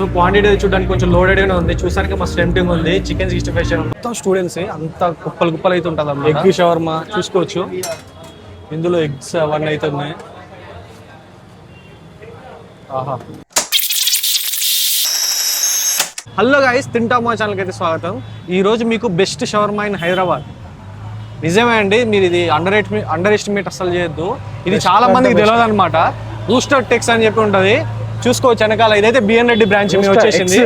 So quantity చూడడానికి కొంచెం loaded ఉంది, చూసానికి మస్తు టెంప్టింగ్ ఉంది. చికెన్ 65 మొత్తం స్టూడెంట్స్ అంతా కుప్పలు కుప్పలు అయితే ఉంటుంది అన్నమాట. ఎగ్ షవర్మా చూసుకోవచ్చు, ఇందులో ఎగ్స్ అవన్నీ అయితే ఉన్నాయి. ఆహా. హలో గైస్, తింటామా ఛానల్కి అయితే స్వాగతం. ఈరోజు మీకు బెస్ట్ షవర్మా ఇన్ హైదరాబాద్. నిజమే అండి, మీరు ఇది అండర్ ఎస్టిమేట్ అసలు చేయొద్దు. ఇది చాలా మందికి తెలియదు అనమాట. రూస్టర్ టెక్స్ అని చెప్పి ఉంటుంది, చూసుకోవచ్చు వెనకాల. ఇదైతే బిఎన్ రెడ్డి బ్రాంచ్ వచ్చేసింది,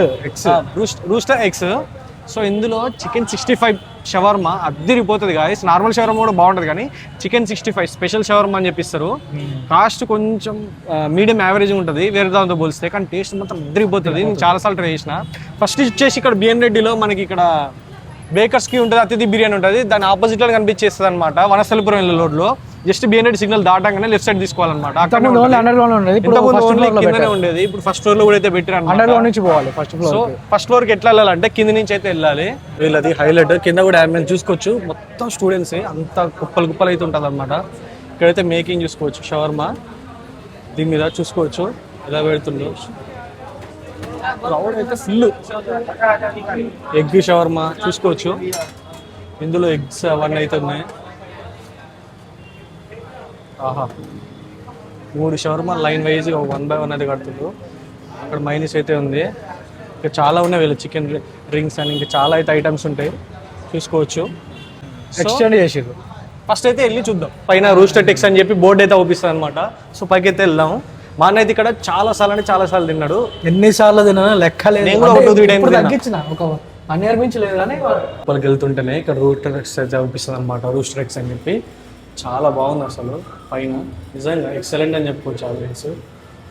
రూస్టర్ ఎక్స్. సో ఇందులో చికెన్ 65 షవర్మా అద్దరిపోతుంది గాయస్. నార్మల్ షవర్మా కూడా బాగుంటుంది, కానీ చికెన్ 65 స్పెషల్ షవర్మా అని చెప్పిస్తారు. కాస్ట్ కొంచెం మీడియం యావరేజ్ ఉంటుంది వేరే దాంతో పోలిస్తే, కానీ టేస్ట్ మాత్రం అద్దరిపోతుంది. నేను చాలాసార్లు ట్రై చేసిన. ఫస్ట్ వచ్చేసి ఇక్కడ బిఎన్ రెడ్డిలో మనకి ఇక్కడ బేకర్స్కి ఉంటుంది, అతిథి బిర్యానీ ఉంటుంది. దాని ఆపోజిట్లో కనిపించేస్తుంది అనమాట, వనస్థలిపురం రోడ్లో. జస్ట్ బిఎన్ రెడ్డి సిగ్నల్ దాటంగానే లెఫ్ట్ సైడ్ తీసుకోవాలన్నమాట. ఉండేది, ఇప్పుడు ఫస్ట్ ఫ్లోర్ లో కూడా అయితే పెట్టారు. సో ఫస్ట్ ఫ్లోర్ కి ఎట్లా వెళ్ళాలంటే కింద నుంచి అయితే వెళ్ళాలి. వీళ్ళది హైలైట్. కింద కూడా మేము చూసుకోవచ్చు, మొత్తం స్టూడెంట్స్ అంతా కుప్పలు కుప్పలు అయితే ఉంటుంది అనమాట. ఇక్కడైతే మేకింగ్ చూసుకోవచ్చు, షవర్మా దీని మీద చూసుకోవచ్చు ఎలా పెడుతుండో. క్రౌడ్ అయితే ఫుల్. ఎగ్ షవర్మా చూసుకోవచ్చు, ఇందులో ఎగ్స్ అవన్నీ అయితే ఉన్నాయి. ఆహా, 3 షవర్మా లైన్ వైజ్ 1 by 1 అది కడుతుండ్రు. అక్కడ మైనస్ అయితే ఉంది. ఇంకా చాలా ఉన్నాయి వీళ్ళు, చికెన్ రింగ్స్ అని ఇంకా చాలా అయితే ఐటమ్స్ ఉంటాయి, చూసుకోవచ్చు. ఎక్స్టెండ్ చేసారు. ఫస్ట్ అయితే వెళ్ళి చూద్దాం. పైన రూస్టర్ టెక్స్ అని చెప్పి బోర్డు అయితే అవుపిస్తుంది అనమాట. సో పైకి అయితే వెళ్దాం. మా అన్న అయితే ఇక్కడ చాలా సార్లు తిన్నాడు. ఎన్నిసార్లు తిన్నా లెక్క లేదు. నేను కూడా 2-3 టైమ్స్ తగ్గించిన, ఒక 1 year మించి లేదు. కానీ వాళ్ళకి వెళ్తుంటేనే ఇక్కడ రూస్టర్ టెక్స్ అయితే అవుపిస్తుంది అనమాట, రూస్టర్ టెక్స్ అని చెప్పి. చాలా బాగుంది అసలు, పైన నిజంగా ఎక్సలెంట్ అని చెప్పుకోవచ్చు ఆడియన్స్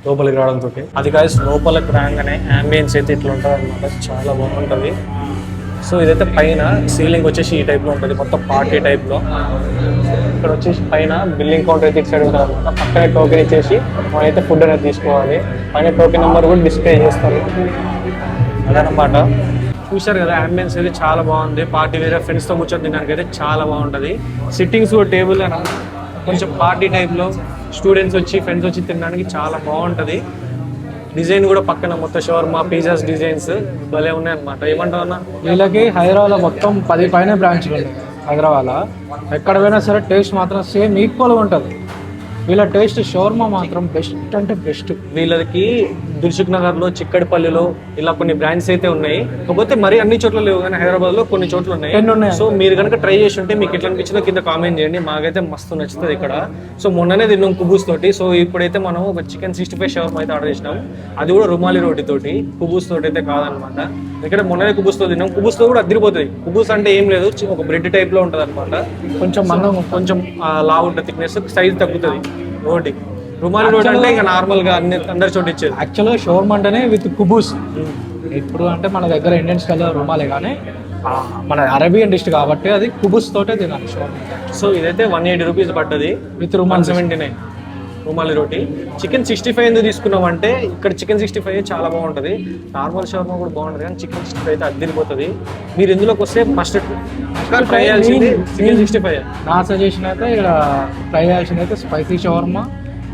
లోపలికి రావడంతో. అది కాదు, లోపలికి రాగానే అంబియన్స్ అయితే ఇట్లా ఉంటుంది అనమాట, చాలా బాగుంటుంది. సో ఇదైతే పైన సీలింగ్ వచ్చేసి ఈ టైప్లో ఉంటుంది, మొత్తం పార్టీ టైప్లో. ఇక్కడ వచ్చేసి పైన బిల్లింగ్ కౌంటర్ అయితే ఇటు సైడ్ ఉంటుంది అనమాట. పక్కనే టోకెన్ ఇచ్చేసి మనం అయితే ఫుడ్ అనేది తీసుకోవాలి. పైన టోకెన్ నెంబర్ కూడా డిస్ప్లే చేస్తారు, అదనమాట. చూశారు కదా, అంబియన్స్ అయితే చాలా బాగుంది. పార్టీ వేరే ఫ్రెండ్స్తో కూర్చొని తినడానికి అయితే చాలా బాగుంటుంది. సిట్టింగ్స్ కూడా టేబుల్ అని కొంచెం పార్టీ టైప్లో స్టూడెంట్స్ వచ్చి ఫ్రెండ్స్ వచ్చి తినడానికి చాలా బాగుంటుంది. డిజైన్ కూడా పక్కన మొత్తం షవర్మా పిజ్జాస్ డిజైన్స్ భలే ఉన్నాయి అనమాట. ఏమంటావు అన్న? వీళ్ళకి హైదరాబాద్లో మొత్తం 10 పైన బ్రాంచ్లు ఉన్నాయి. హైదరాబాద్లో ఎక్కడ పోయినా సరే టేస్ట్ మాత్రం సేమ్ ఈక్వల్గా ఉంటుంది. వీళ్ళ టేస్ట్ షవర్మా మాత్రం బెస్ట్ అంటే బెస్ట్. వీళ్ళకి దిల్సుఖ్ నగర్లో, చిక్కడిపల్లిలో ఇలా కొన్ని బ్రాండ్స్ అయితే ఉన్నాయి. కాకపోతే మరి అన్ని చోట్ల లేవు, కానీ హైదరాబాద్లో కొన్ని చోట్ల ఉన్నాయి. సో మీరు కనుక ట్రై చేసి ఉంటే మీకు ఎట్లా అనిపించిందో కింద కామెంట్ చేయండి. మాకైతే మస్తు నచ్చుతుంది ఇక్కడ. సో మొన్ననే తిన్నాం కుబూస్ తోటి. సో ఇప్పుడైతే మనం ఒక చికెన్ 65 షవర్మా అయితే ఆర్డర్ చేసినాం. అది కూడా రుమాలి రోటి తోటి, కుబూస్ తోటి అయితే కాదనమాట. ఇక్కడ మొన్ననే కుబూస్తో తిన్నాం. కుబూస్తో కూడా అదిరిపోతుంది. కుబూస్ అంటే ఏం లేదు, ఒక బ్రెడ్ టైప్లో ఉంటుంది అనమాట. కొంచెం లావు ఉంటుంది, థిక్నెస్, సైజ్ తగ్గుతుంది రోటి. రుమాలి రోడ్ అంటే ఇంకా నార్మల్ గా అందరి చోటు ఇచ్చేది. యాక్చువల్గా షవర్మా అంటేనే విత్ కుబూస్. ఇప్పుడు అంటే మన దగ్గర ఇండియన్ స్టైల్ రుమాలే, కానీ మన అరేబియన్ డిష్ కాబట్టి అది కుబూస్ తోటే తినాలి షవర్మా. సో ఇదైతే 180 రూపీస్ పడ్డది విత్ రుమాల్ 79 రుమాలి రోటి. చికెన్ 65 ఎందుకు తీసుకున్నామంటే ఇక్కడ చికెన్ 65 చాలా బాగుంటుంది. నార్మల్ షవర్మా కూడా బాగుంటుంది, కానీ చికెన్ 65 అయితే అద్దరిపోతుంది. మీరు ఇందులోకి వస్తే మస్ట్ ట్రై చేయాల్సింది చికెన్ 65. నా సజెషన్ అయితే ఇక్కడ ట్రై చేయాల్సింది అయితే spicy shawarma,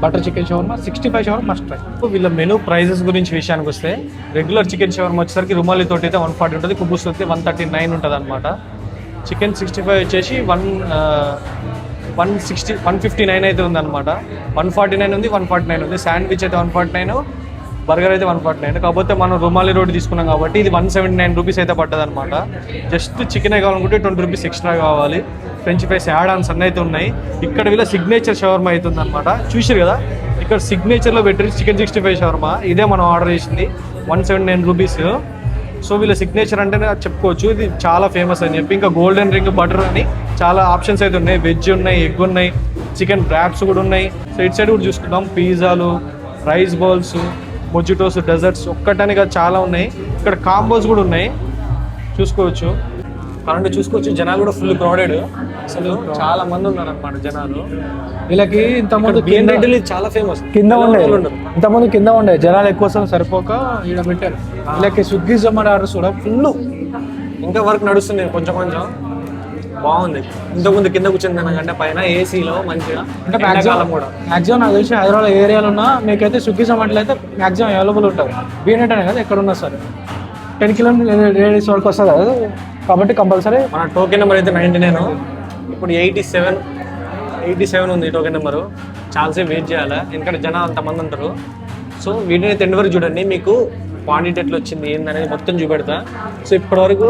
butter chicken shawarma, 65 shawarma must try. వీళ్ళ మెనూ ప్రైజెస్ గురించి విషయానికి వస్తే, రెగ్యులర్ చికెన్ షవర్మా వచ్చేసరికి రుమాలి తోటి అయితే 140 ఉంటుంది, కుబూస్ అయితే 139 ఉంటుంది అనమాట. చికెన్ 65 వచ్చేసి 159 అయితే ఉంది అనమాట. 149 ఉంది, 149 ఉంది. శాండ్విచ్ అయితే 149, బర్గర్ అయితే 149. కాకపోతే మనం రుమాలి రోడ్ తీసుకున్నాం కాబట్టి ఇది 179 రూపీస్ అయితే పడ్డది అనమాట. జస్ట్ చికెన్ కావాలనుకుంటే 20 రూపీస్ ఎక్స్ట్రా కావాలి. ఫ్రెంచ్ ఫ్రైస్ యాడ్ ఆన్స్ అన్నీ అయితే ఉన్నాయి. ఇక్కడ వీళ్ళ సిగ్నేచర్ షవర్మా అవుతుంది అనమాట. చూసారు కదా, ఇక్కడ సిగ్నేచర్లో పెట్టి చికెన్ 65 షవర్మా ఇదే మనం ఆర్డర్ చేసింది, 179 రూపీస్. సో వీళ్ళ సిగ్నేచర్ అంటే చెప్పుకోవచ్చు, ఇది చాలా ఫేమస్ అని చెప్పి. ఇంకా గోల్డెన్ రింగ్ బటర్ అని చాలా ఆప్షన్స్ అయితే ఉన్నాయి. వెజ్ ఉన్నాయి, ఎగ్ ఉన్నాయి, చికెన్ ర్యాప్స్ కూడా ఉన్నాయి. సో ఇటు సైడ్ కూడా చూసుకుందాం, పిజ్జాలు, రైస్ బౌల్స్, మొజిటోస్, డెజర్ట్స్ ఒక్కటని కాదు చాలా ఉన్నాయి. ఇక్కడ కాంబోస్ కూడా ఉన్నాయి, చూసుకోవచ్చు. కరెంట్ చూసుకోవచ్చు. జనాలు కూడా ఫుల్ క్రౌడెడ్, అసలు చాలా మంది ఉన్నారు అనమాట జనాలు. వీళ్ళకి ఇంతకుముందు చాలా ఫేమస్. ఇంతకుముందు కింద ఉండే జనాలు ఎక్కువ సరిపోక ఇక్కడ పెట్టారు. వీళ్ళకి స్విగ్గీ జొమాటో ఆర్డర్స్ కూడా ఫుల్. ఇంకా వర్క్ నడుస్తుంది కొంచెం. బాగుంది. ఇంతకుముందు కింద కూర్చొని తినకంటే పైన ఏసీలో మంచిగా అంటే ఎండాకాలం కూడా మ్యాక్సిమం నాకు తెలిసి హైదరాబాద్ ఏరియాలో ఉన్నా మీకైతే స్విగ్గీ జొమాటోలో అయితే మ్యాక్సిమం అవైలబుల్ ఉంటుంది. బీనెట్ అనే కదా ఎక్కడ ఉన్నా సరే 10 కిలోమీటర్ రేడియస్ వరకు వస్తుంది కదా, కాబట్టి కంపల్సరీ. మన టోకెన్ నెంబర్ అయితే 99, ఇప్పుడు 87 ఉంది టోకెన్ నెంబరు. చాలాసేపు వెయిట్ చేయాలి ఎందుకంటే జనాలు అంతమంది ఉంటారు. సో వీటిని అయితే ఎండ్ వరకు చూడండి, మీకు క్వాంటిటీ ఎట్లా వచ్చింది ఏందనేది మొత్తం చూపెడతా. సో ఇప్పటివరకు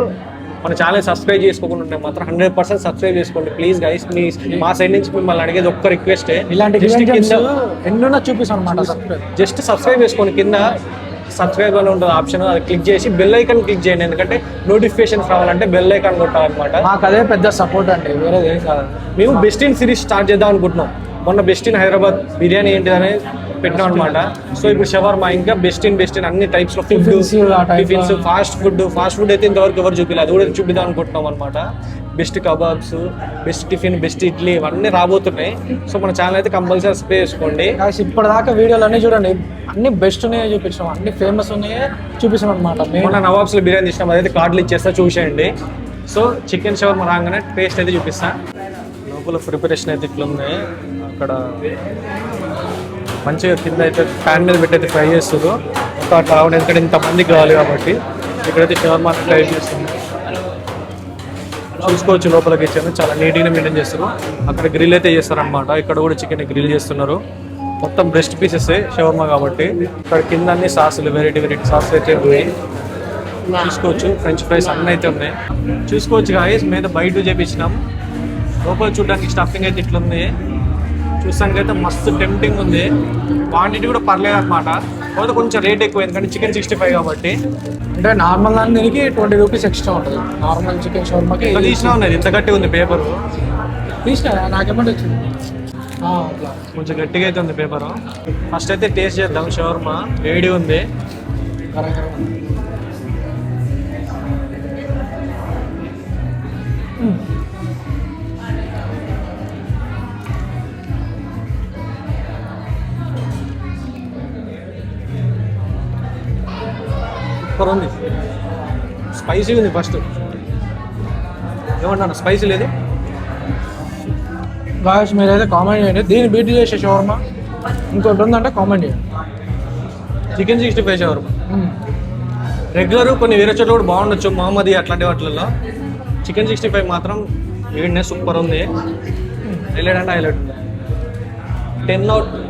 మన ఛానల్ సబ్స్క్రైబ్ చేసుకోకుండా ఉంటే మాత్రం 100% సబ్స్క్రైబ్ చేసుకోండి ప్లీజ్ గైస్. మా సైడ్ నుంచి మిమ్మల్ని అడిగేది ఒక్క రిక్వెస్టే, ఇలాంటి ఎన్నో చూపిస్తాను అనమాట. జస్ట్ సబ్స్క్రైబ్ చేసుకోండి. కింద సబ్స్క్రైబ్ అని ఉంటుంది ఆప్షన్, అది క్లిక్ చేసి బెల్ ఐకాన్ క్లిక్ చేయండి. ఎందుకంటే నోటిఫికేషన్స్ రావాలంటే బెల్ ఐకాన్ కొట్టాలన్నమాట. మాకు అదే పెద్ద సపోర్ట్ అండి, వేరేది ఏం కాదు. మేము బెస్ట్ ఇన్ సిరీస్ స్టార్ట్ చేద్దాం అనుకుంటున్నాం. మొన్న బెస్ట్ ఇన్ హైదరాబాద్ బిర్యానీ ఏంటి అనేది పెట్టినాం అనమాట. సో ఇప్పుడు షవర్మా, ఇంకా బెస్ట్ ఇన్ అన్ని టైప్స్ లో ఫుడ్, టిఫిన్స్, ఫాస్ట్ ఫుడ్ అయితే ఇంతవరకు ఎవరు చూపించలేదు, అది కూడా చూపిద్దాం అనుకుంటున్నాం అనమాట. Best kebabs, best tiffin, best idli ఇవన్నీ రాబోతున్నాయి. సో మన ఛానల్ అయితే కంపల్సరీ సబ్స్క్రైబ్ చేసుకోండి. ఇప్పటిదాకా వీడియోలు అన్నీ చూడండి, అన్ని బెస్ట్ ఉన్నాయో చూపించాం, అన్ని ఫేమస్ ఉన్నాయో చూపిస్తాం అనమాట. మొన్న నవాబ్స్లో బిర్యానీ తీసినాం, అదైతే కార్డులు ఇచ్చేస్తా చూసేయండి. సో చికెన్ షవర్మా రాగానే టేస్ట్ అయితే చూపిస్తా. లోపల ప్రిపరేషన్ అయితే ఇట్లా ఉంది. అక్కడ మంచిగా కింద అయితే ప్యాన్ మీద పెట్టి అయితే ఫ్రై చేస్తారు. ఒక కావాలి ఎందుకంటే ఇంతమందికి కావాలి కాబట్టి ఇక్కడైతే షవర్మా ఫ్రై చేస్తుంది. చూసుకోవచ్చు లోపలికి ఇచ్చాను, చాలా నీట్గా మెయింటైన్ చేస్తారు. అక్కడ గ్రిల్ అయితే చేస్తారనమాట, ఇక్కడ కూడా చికెన్ గ్రిల్ చేస్తున్నారు. మొత్తం బ్రెస్ట్ పీసెస్ షవర్మా కాబట్టి. ఇక్కడ కింద అన్ని సాసులు వెరైటీ సాసులు అయితే ఉన్నాయి. చూసుకోవచ్చు ఫ్రెంచ్ ఫ్రైస్ అన్నీ అయితే ఉన్నాయి. చూసుకోవచ్చు గాయస్, మీద బయట చేపించినాం. లోపల చూడడానికి స్టఫింగ్ అయితే ఇట్లా ఉంది. చూసానికి అయితే మస్తు టెంప్టింగ్ ఉంది. క్వాంటిటీ కూడా పర్లేదు అనమాట, కాకపోతే కొంచెం రేట్ ఎక్కువ ఎందుకంటే చికెన్ 65 కాబట్టి. అంటే నార్మల్ దానికి 20 రూపీస్ ఎక్స్ట్రా ఉంటుంది. నార్మల్ చికెన్ షవర్మాకి తీసినా ఉన్నది, ఇంత గట్టిగా ఉంది పేపరు. తీసినా నాకేమంటే వచ్చింది కొంచెం గట్టిగా అయితే ఉంది పేపరు. ఫస్ట్ అయితే టేస్ట్ చేద్దాం. షవర్మా వేడి ఉంది. సూపర్ ఉంది, స్పైసీ ఉంది. ఫస్ట్ ఏమన్నా స్పైసీ లేదు. గాయస్ మీరైతే కామెంట్ చేయండి, దీన్ని బీట్ చేసే షవర్మా ఇంకోటి ఉందంటే కామెంట్ చేయండి. చికెన్ 65 షవర్మా రెగ్యులర్ కొన్ని వేరే చోట్ల కూడా బాగుండొచ్చు, మహమ్మది అట్లాంటి వాటిల్లో. చికెన్ 65 మాత్రం వీడినే సూపర్ ఉంది. హైలైట్ అంటే హైలైట్ ఉంది.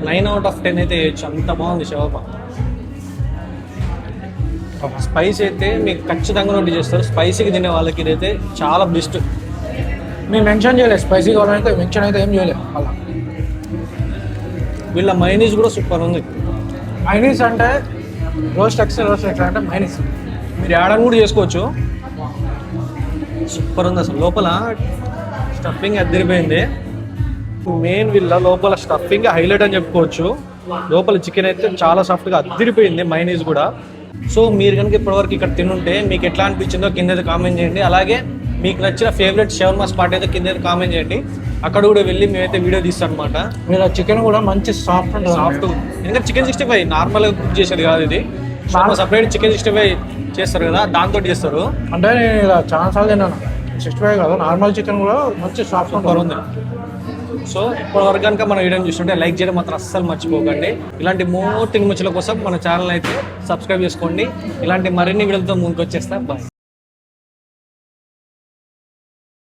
9 out of 10 అయితే వేయచ్చు, అంత బాగుంది షవర్మా. స్పైస్ అయితే మీకు ఖచ్చితంగా నోటి చేస్తారు. స్పైసీకి తినే వాళ్ళకి ఇదైతే చాలా బెస్ట్. మేము మెన్షన్ చేయలేదు స్పైసీ కావాలంటే, మెన్షన్ అయితే ఏం చేయలేదు. అలా వీళ్ళ మైనీస్ కూడా సూపర్ ఉంది. మైనీస్ అంటే రోస్ట్ ఎక్స్ట్రా అంటే మైనీస్ మీరు యాడని కూడా చేసుకోవచ్చు. సూపర్ ఉంది అసలు. లోపల స్టఫింగ్ అద్దరిపోయింది. మెయిన్ వీళ్ళ లోపల స్టఫింగ్ హైలైట్ అని చెప్పుకోవచ్చు. లోపల చికెన్ అయితే చాలా సాఫ్ట్గా అద్దరిపోయింది, మైనీస్ కూడా. సో మీరు కనుక ఇప్పటివరకు ఇక్కడ తినుంటే మీకు ఎట్లా అనిపించిందో కింద అయితే కామెంట్ చేయండి. అలాగే మీకు నచ్చిన ఫేవరెట్ షవర్మా స్పాట్ అయితే కింద అయితే కామెంట్ చేయండి. అక్కడ కూడా వెళ్ళి మేమైతే వీడియో తీస్తాం అనమాట. మీరు చికెన్ కూడా మంచి సాఫ్ట్ ఎందుకంటే చికెన్ 65 నార్మల్గా కుక్ చేసేది కాదు, ఇది సపరేట్ చికెన్ 65 చేస్తారు కదా, దాంతో చేస్తారు. అంటే నేను ఇలా చాలా సార్లు తిన్నాను. 65 కాదు, నార్మల్ చికెన్ కూడా మంచి సాఫ్ట్ ఉంది. సో ఇప్పటివరకు కనుక మన వీడియోని చూస్తుంటే లైక్ చేయడం మాత్రం అస్సలు మర్చిపోకండి. ఇలాంటి మోర్ తినుముచ్చుల కోసం మన ఛానల్ అయితే సబ్స్క్రైబ్ చేసుకోండి. ఇలాంటి మరిన్ని వీడియోలతో ముందుకు వచ్చేస్తా. బాయ్.